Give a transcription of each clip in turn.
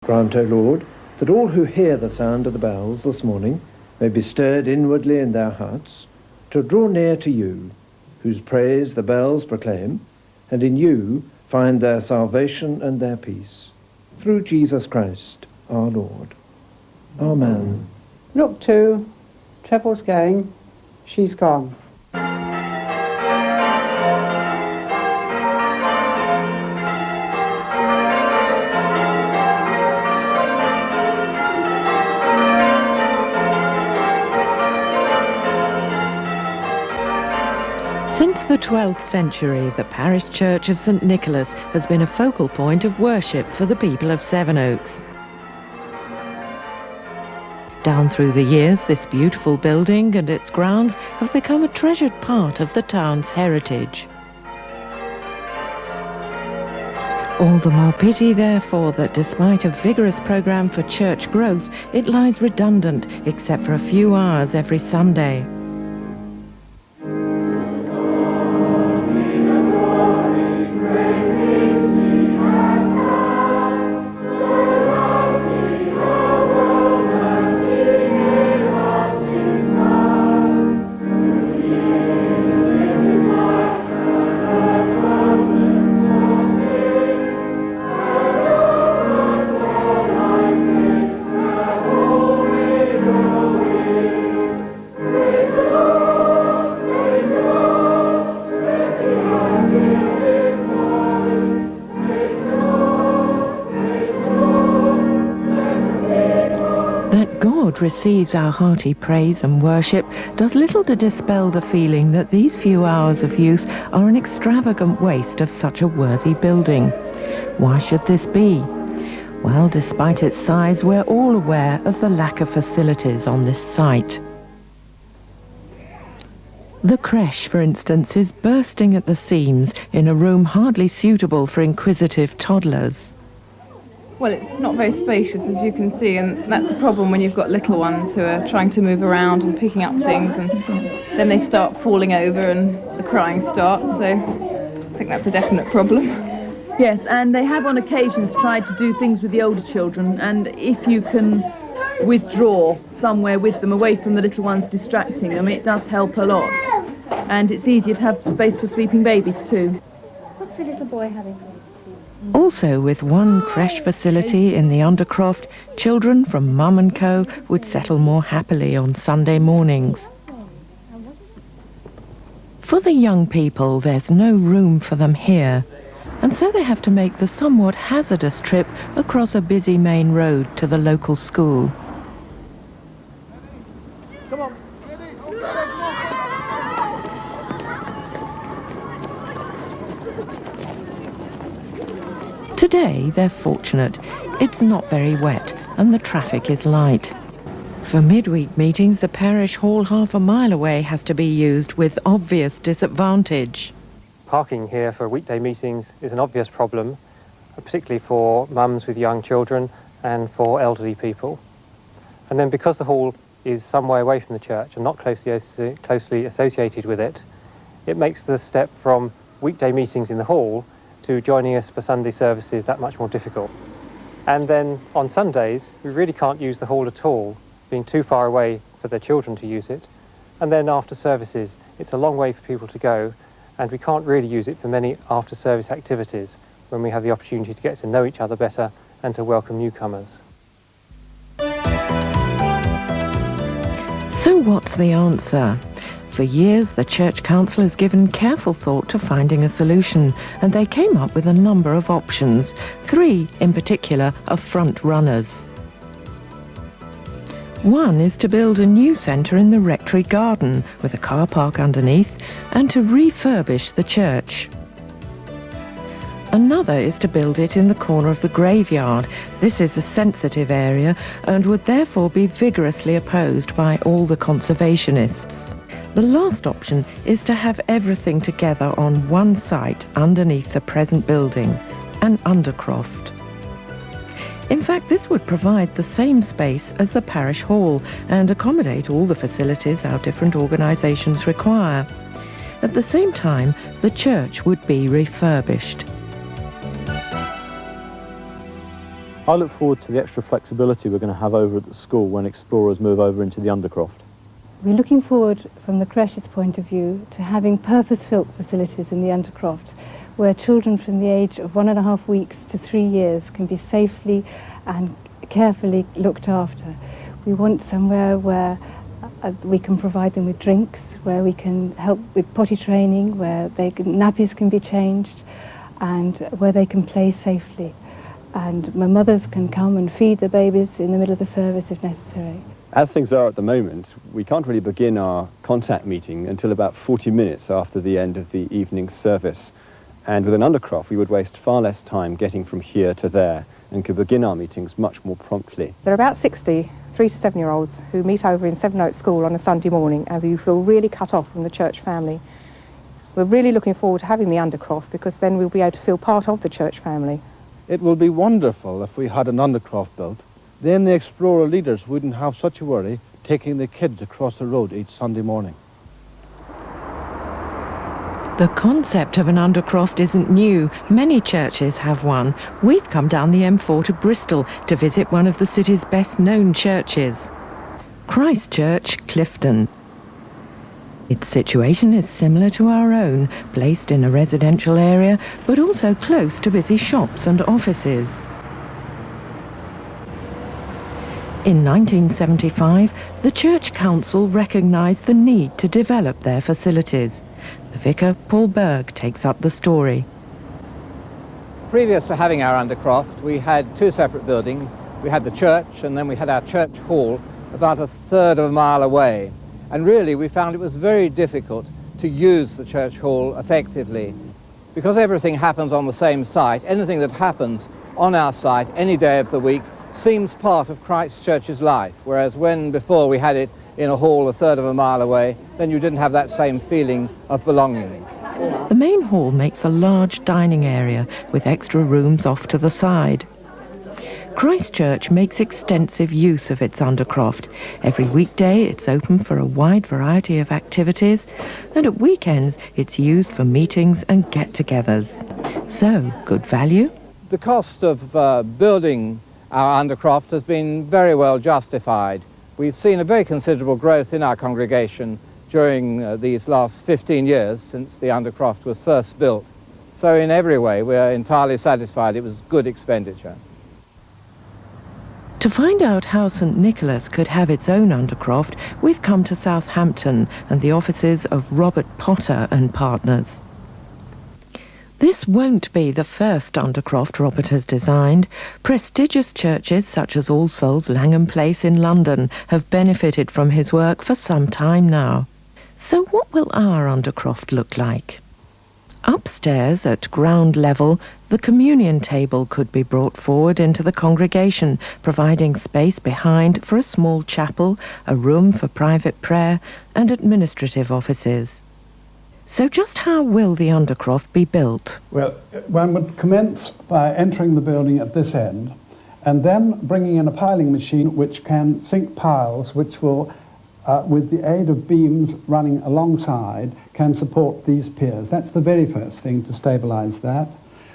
Grant, O Lord, that all who hear the sound of the bells this morning may be stirred inwardly in their hearts to draw near to you, whose praise the bells proclaim, and in you find their salvation and their peace. Through Jesus Christ, our Lord. Amen. Look to, Treble's going, she's gone. Since the 12th century, the parish church of St Nicholas has been a focal point of worship for the people of Sevenoaks. Down through the years, this beautiful building and its grounds have become a treasured part of the town's heritage. All the more pity, therefore, that despite a vigorous programme for church growth, it lies redundant except for a few hours every Sunday. Receives our hearty praise and worship does little to dispel the feeling that these few hours of use are an extravagant waste of such a worthy building. Why should this be? Well, despite its size, we're all aware of the lack of facilities on this site. The creche, for instance, is bursting at the seams in a room hardly suitable for inquisitive toddlers. Well, it's not very spacious, as you can see, and that's a problem when you've got little ones who are trying to move around and picking up things, and then they start falling over and the crying starts, so I think that's a definite problem. Yes, and they have on occasions tried to do things with the older children, and if you can withdraw somewhere with them away from the little ones distracting them, it does help a lot. And it's easier to have space for sleeping babies too. What's the little boy having? Also, with one creche facility in the Undercroft, children from Mum and Co would settle more happily on Sunday mornings. For the young people, there's no room for them here, and so they have to make the somewhat hazardous trip across a busy main road to the local school. Come on. Today, they're fortunate. It's not very wet and the traffic is light. For midweek meetings, the parish hall half a mile away has to be used with obvious disadvantage. Parking here for weekday meetings is an obvious problem, particularly for mums with young children and for elderly people. And then because the hall is some way away from the church and not closely associated with it, it makes the step from weekday meetings in the hall to joining us for Sunday services that much more difficult. And then on Sundays, we really can't use the hall at all, being too far away for the children to use it. And then after services, it's a long way for people to go, and we can't really use it for many after-service activities when we have the opportunity to get to know each other better and to welcome newcomers. So what's the answer? For years, the Church Council has given careful thought to finding a solution, and they came up with a number of options. 3, in particular, are front runners. One is to build a new centre in the rectory garden with a car park underneath and to refurbish the church. Another is to build it in the corner of the graveyard. This is a sensitive area and would therefore be vigorously opposed by all the conservationists. The last option is to have everything together on one site underneath the present building, an Undercroft. In fact, this would provide the same space as the parish hall and accommodate all the facilities our different organisations require. At the same time, the church would be refurbished. I look forward to the extra flexibility we're going to have over at the school when explorers move over into the Undercroft. We're looking forward, from the creche's point of view, to having purpose-built facilities in the Undercroft, where children from the age of 1.5 weeks to 3 years can be safely and carefully looked after. We want somewhere where we can provide them with drinks, where we can help with potty training, where nappies can be changed, and where they can play safely. And my mothers can come and feed the babies in the middle of the service if necessary. As things are at the moment, we can't really begin our contact meeting until about 40 minutes after the end of the evening service. And with an Undercroft, we would waste far less time getting from here to there and could begin our meetings much more promptly. There are about 60 3 to 7-year-olds who meet over in Sevenoaks School on a Sunday morning and who feel really cut off from the church family. We're really looking forward to having the Undercroft because then we'll be able to feel part of the church family. It will be wonderful if we had an Undercroft built. Then the explorer leaders wouldn't have such a worry taking the kids across the road each Sunday morning. The concept of an Undercroft isn't new. Many churches have one. We've come down the M4 to Bristol to visit one of the city's best-known churches, Christ Church, Clifton. Its situation is similar to our own, placed in a residential area, but also close to busy shops and offices. In 1975, the Church Council recognised the need to develop their facilities. The vicar, Paul Berg, takes up the story. Previous to having our Undercroft, we had two separate buildings. We had the church, and then we had our church hall about 1/3 of a mile away. And really, we found it was very difficult to use the church hall effectively. Because everything happens on the same site, anything that happens on our site any day of the week seems part of Christ Church's life, whereas when before we had it in a hall 1/3 of a mile away, then you didn't have that same feeling of belonging. The main hall makes a large dining area with extra rooms off to the side. Christ Church makes extensive use of its Undercroft. Every weekday it's open for a wide variety of activities, and at weekends it's used for meetings and get-togethers. So, good value? The cost of building our Undercroft has been very well justified. We've seen a very considerable growth in our congregation during these last 15 years since the Undercroft was first built. So in every way we're entirely satisfied it was good expenditure. To find out how St Nicholas could have its own Undercroft, we've come to Southampton and the offices of Robert Potter and Partners. This won't be the first Undercroft Robert has designed. Prestigious churches such as All Souls Langham Place in London have benefited from his work for some time now. So what will our Undercroft look like? Upstairs, at ground level, the communion table could be brought forward into the congregation, providing space behind for a small chapel, a room for private prayer, and administrative offices. So just how will the Undercroft be built? Well, one would commence by entering the building at this end, and then bringing in a piling machine which can sink piles which will, with the aid of beams running alongside, can support these piers. That's the very first thing to stabilize that.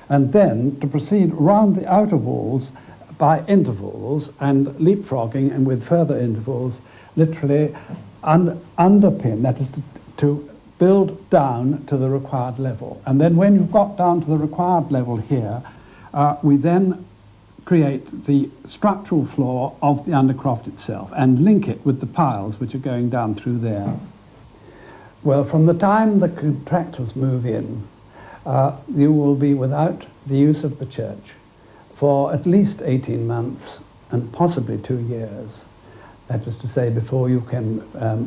And then to proceed round the outer walls by intervals and leapfrogging and with further intervals, literally underpin, that is to build down to the required level. And then when you've got down to the required level here, we then create the structural floor of the Undercroft itself and link it with the piles which are going down through there. Well, from the time the contractors move in, you will be without the use of the church for at least 18 months and possibly 2 years. That is to say, before you can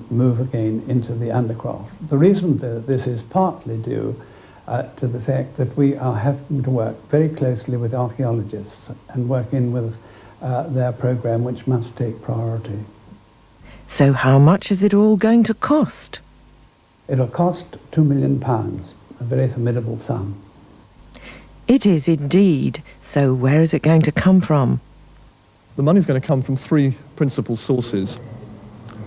move again into the Undercroft. The reason that this is partly due to the fact that we are having to work very closely with archaeologists and work in with their program, which must take priority. So how much is it all going to cost? It'll cost £2 million, a very formidable sum. It is indeed. So where is it going to come from? The money's going to come from three principal sources.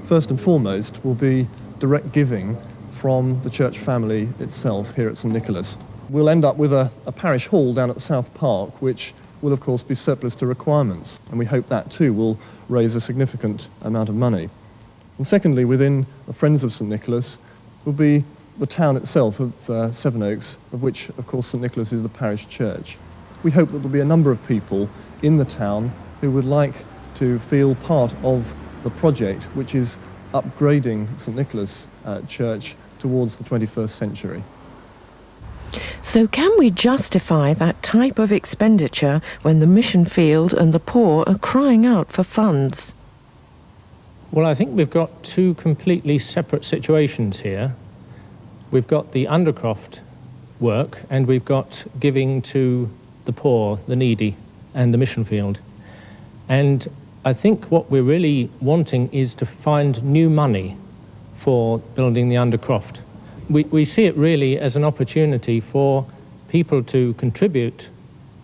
First and foremost will be direct giving from the church family itself here at St Nicholas. We'll end up with a parish hall down at the South Park, which will of course be surplus to requirements, and we hope that too will raise a significant amount of money. And secondly, within the Friends of St Nicholas will be the town itself of Sevenoaks, of which of course St Nicholas is the parish church. We hope that there will be a number of people in the town who would like to feel part of the project, which is upgrading St Nicholas Church towards the 21st century. So can we justify that type of expenditure when the mission field and the poor are crying out for funds? Well, I think we've got two completely separate situations here. We've got the Undercroft work, and we've got giving to the poor, the needy, and the mission field. And I think what we're really wanting is to find new money for building the Undercroft. We see it really as an opportunity for people to contribute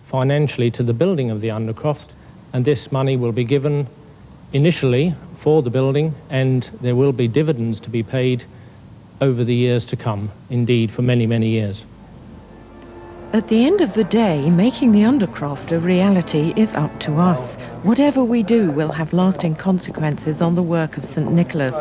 financially to the building of the Undercroft, and this money will be given initially for the building, and there will be dividends to be paid over the years to come, indeed for many, many years. At the end of the day, making the Undercroft a reality is up to us. Whatever we do will have lasting consequences on the work of St Nicholas.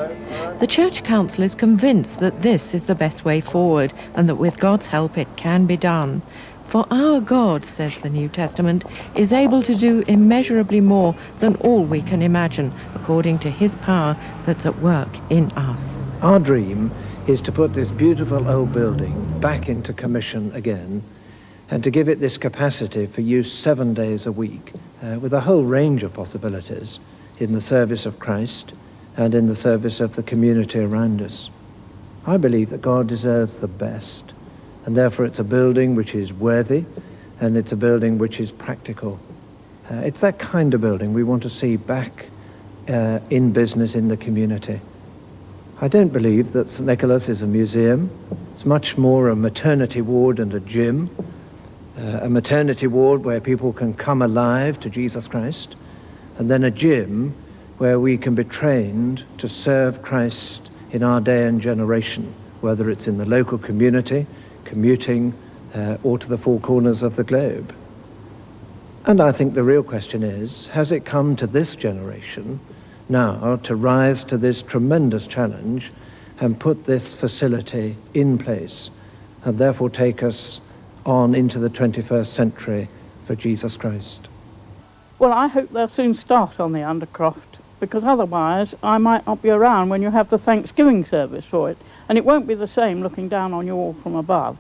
The Church Council is convinced that this is the best way forward, and that with God's help it can be done. For our God, says the New Testament, is able to do immeasurably more than all we can imagine, according to his power that's at work in us. Our dream is to put this beautiful old building back into commission again, and to give it this capacity for use 7 days a week, with a whole range of possibilities in the service of Christ and in the service of the community around us. I believe that God deserves the best, and therefore it's a building which is worthy, and it's a building which is practical. It's that kind of building we want to see back in business in the community. I don't believe that St Nicholas is a museum. It's much more a maternity ward and a gym. A maternity ward where people can come alive to Jesus Christ, and then a gym where we can be trained to serve Christ in our day and generation, whether it's in the local community, commuting, or to the four corners of the globe. And I think the real question is, has it come to this generation now to rise to this tremendous challenge and put this facility in place, and therefore take us on into the 21st century for Jesus Christ? Well, I hope they'll soon start on the Undercroft, because otherwise I might not be around when you have the Thanksgiving service for it, and it won't be the same looking down on you all from above.